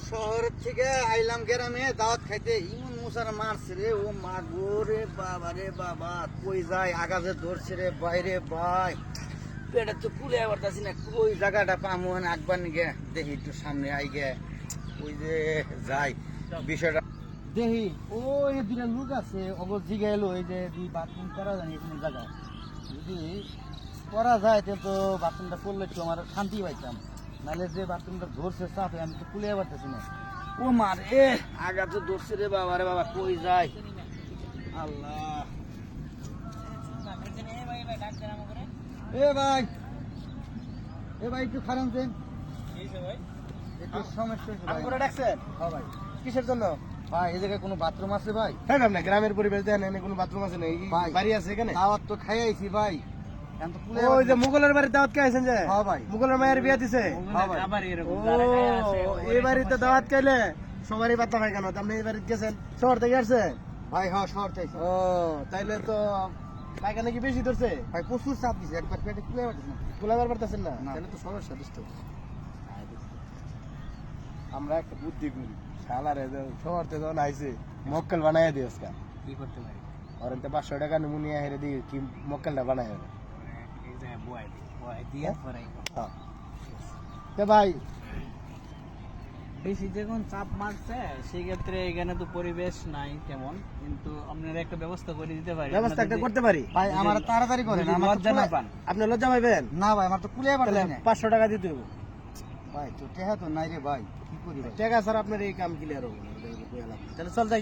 শহর থেকে আইলাম গ্রামে দাওয়াত খাইতে ইমন মুসার মারছে রে ও মা গো রে বাবা রে বাবা কই যায় আগাজে ধরছে রে বাইরে ভাই পেটে তো কুলে পারতাছি না কই জায়গাটা পামু না একবার নিগে দেখি একটু সামনে আই গে ওই যে যাই বিষয়টা দেখি ও এই দুটা লোক আছে অবর জিগে এলো এই যে বাথরুম করা জানি কোনো জায়গায় যদি করা যায় তাহলে তো বাথরুমটা করলে একটু আমার শান্তি পাইতাম নাহলে যে বাথরুমটা ধরছে চাপে আমি তো কুলে পারতেছি না ও মার এ আগা তো ধরছে রে বাবা রে বাবা কই যায় আল্লাহ এ ভাই একটু খারাপ দেন একটু সমস্যা হয়েছে ভাই আপনারা ডাকছেন? হ্যাঁ ভাই কিসের জন্য? ভাই এই জায়গায় কোনো বাথরুম আছে ভাই হ্যাঁ না গ্রামের পরিবেশ দেন এখানে কোনো বাথরুম আছে না ভাই। বাড়ি আছে এখানে? দাওয়াত তো খাই আইছি ভাই এখন তো কুলে ওই যে মুঘলের বাড়িতে দাওয়াত কে আছেন যে? হ্যাঁ ভাই। মুঘলের মায়ের বিয়ে দিছে? হ্যাঁ ভাই ও, এই বাড়িতে দাওয়াত খাইলে সবারই পাত্তা হয় কেন? আপনি এই বাড়িতে গেছেন শহর থেকে আসছে? ভাই হ্যাঁ শহর থেকে ও তাইলে তো পায়খানা কি বেশি ধরছে? ভাই প্রচুর চাপ দিছে একবার পেটে কুলে পারতেছি না গোলাবার পারতেছেন না? না। তাহলে তো সমস্যা দোস্ত। আমরা একটা বুদ্ধি করি শালারে শহর থেকে যখন আইছে মক্কেল বানাই দিই আজকে কি করতে পারি আর এতে 500 টাকা নমুনিয়া হেরে দিই কি মক্কেলটা বানাই হবে এই জায়গায় বয় দিয়ে পরে হ্যাঁ তে ভাই বেশি যখন চাপ মারছে সেই ক্ষেত্রে এখানে তো পরিবেশ নাই তেমন কিন্তু আপনারা একটা ব্যবস্থা করে দিতে পারি ব্যবস্থা একটা করতে পারি ভাই আমার তাড়াতাড়ি করেন আমার তো লজ্জা না কুলে- পান আপনি লজ্জা পাইবেন না ভাই আমার তো কুলে তাহলে পারতেছি না 500 টাকা দিতে হবে ভাই তো টেহা তো নাই রে ভাই কি করি ভাই টাকা স্যার আপনার এই কাম ক্লিয়ার হবে না তাহলে চল যাই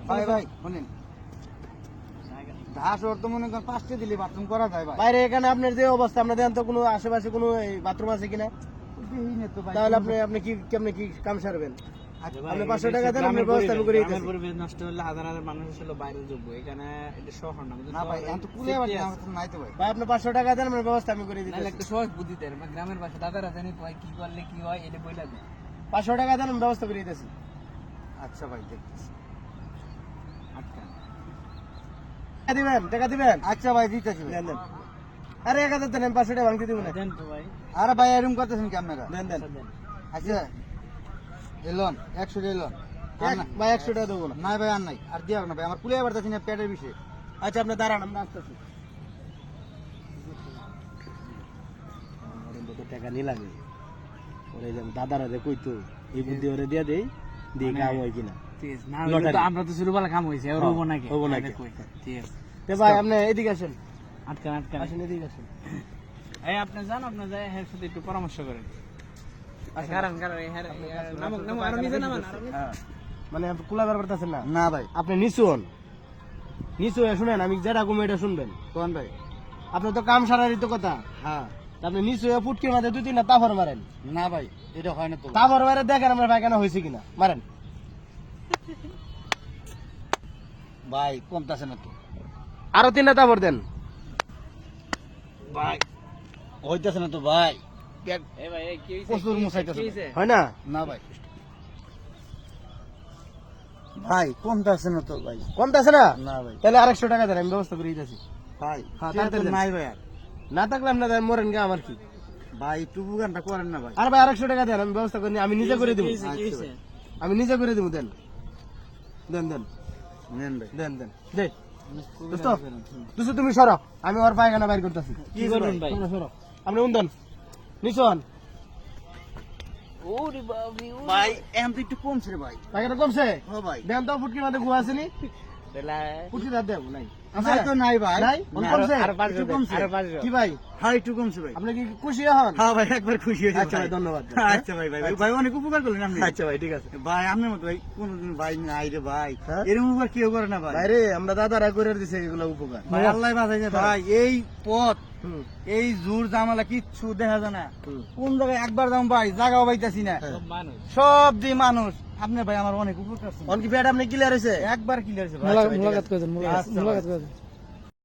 ভাই ভাই শুনেন ঢাস ওর তো মনে করেন 5টা দিলে বাথরুম করা যায় ভাই বাইরে এখানে আপনার যে অবস্থা আপনার দেন তো কোনো আশেপাশে কোনো বাথরুম আছে কিনা দেখি না তো ভাই তাহলে আপনি আপনি কি কেমনে কি কাম সারবেন আচ্ছা, আপনি 500 টাকা দেন আপনার ব্যবস্থা আমি করে দিতেছি পরিবেশ নষ্ট হলে হাজার হাজার মানুষ আসলে বাইরে যাবো এখানে এটা শহর না না ভাই এখন তো কুলে পারছি না আমার তো নাই তো ভাই ভাই আপনি 500 টাকা দেন আপনার ব্যবস্থা আমি করে নাহলে দিতেছি একটা সহজ বুদ্ধিতে গ্রামের বাসা দাদারা জানি কয় কি করলে কি হয় এটা বইলা দেয় 500 টাকা দেন আমি ব্যবস্থা করে দিতেছি আচ্ছা ভাই দেখতেছি আটকা টাকা দিবেন আচ্ছা ভাই দিতেছি ভাই দেন দেন আরে 1000 দেন আমি 500 টাকা ভাঙতে দিব না দেন তো ভাই আরে ভাই এরকম করতেছেন কি আপনারা দেন দেন দেন আচ্ছা এলন 100 এলন ভাই 100 টাকা দেবো না নাই ভাই আর নাই আর দিয়া না ভাই আমার কুলে পারতেছি না পেটের বিষয়ে আচ্ছা আপনি দাঁড়ান আমরা আসতেছি টাকা নিলামে ওরে দাদারা দে কই তো এই বুদ্ধি ওরে দিয়া দেই দিয়ে কাম হয় কিনা ঠিক আছে না লটারি। হইলে তো আমরা তো শুরুবেলা কাম হইছে আর হবো নাকি হবো নাকি। এটা কই। ঠিক আছে তে ভাই আপনি এদিকে আসেন আটকান আটকান আসেন এদিকে আসেন এই আপনি যান আপনি যাই এর সাথে একটু পরামর্শ করেন কারণ কারণ নামক নামক আর নিজে নামান হ্যাঁ মানে আপনি কুলাবার পারতেছেন না না ভাই আপনি নিচু হন নিচু হয়ে শুনেন আমি যেটা কমে এটা শুনবেন কোন ভাই আপনার তো কাম সারারই তো কথা হ্যাঁ তা আপনি নিচু হয়ে ফুটকির মাঝে 2-3টা তাফর মারেন না ভাই এটা হয় না তো তাফর মারে দেখেন আমার পায়খানা হয়েছে কিনা মারেন ভাই কমতাছে না তো আরো 3টা তাফর দেন ভাই হইতাছে না তো ভাই এই ভাই এই কি হইছে প্রচুর মুছাইতেছে কি হইছে হয় না না ভাই ভাই কমতাছে না তো ভাই কমতেছে না না ভাই তাহলে 100 টাকা দেন আমি ব্যবস্থা করে দিতেছি ভাই হ্যাঁ, টেহা তো তাড়াতাড়ি দেন। নাই ভাই আর না থাকলে আপনার মরেন গা আমার কি ভাই একটু বুগানটা করেন না ভাই আর ভাই 100 টাকা দেন আমি ব্যবস্থা করে আমি নিজে করে দিব কি হইছে কি হইছে আমি নিজে করে দিব দেন দেন দেন নেন ভাই দেন দেন দে দোস্ত দোস্ত তুমি সরো আমি ওর পায়খানা বাইর করতেছি কি করবেন ভাই তোমরা সরো আপনি উন্দন নিচন ওরে বাবি ভাই এখন তো একটু কমছে রে ভাই পায়খানা কমছে ও ভাই দেন তো ফুটকির মধ্যে গুয়া আসেনি বেলা ফুটকি দাঁত দেব নাই নাই তো নাই ভাই নাই? না, কমছে? আর 500 একটু কমছে। আর 500 কি ভাই হ্যাঁ একটু কমছে ভাই আপনি কি খুশি হন হ্যাঁ ভাই একবার খুশি হয়েছে আচ্ছা ভাই ধন্যবাদ আচ্ছা ভাই ভাই ভাই অনেক উপকার করলেন আপনি আচ্ছা ভাই ঠিক আছে ভাই আপনার মতো ভাই কোনদিন ভাই নাই রে ভাই হ্যাঁ? এরকম উপকার কেউ করে না ভাই বাইরে আমরা দাদারা করে দিছে এগুলো উপকার ভাই আল্লাহ বাঁচাইছে ভাই এই পথ হুম, এই জোর জামালা কিচ্ছু দেখা যায় না হুম। কোন জায়গায় একবার যাম ভাই জায়গাও পাইতাছি না সব মানুষ সব দি মানুষ আপনি ভাই আমার অনেক উপকার করছেন। অন কি পেট আপনি ক্লিয়ার হয়েছে একবার ক্লিয়ার হয়েছে ভাই মোলা- আচ্ছা ভাই, ঠিক মোলাকাত আছে। করে দেন, আচ্ছা ভাই। মোলাকাত করে দেন।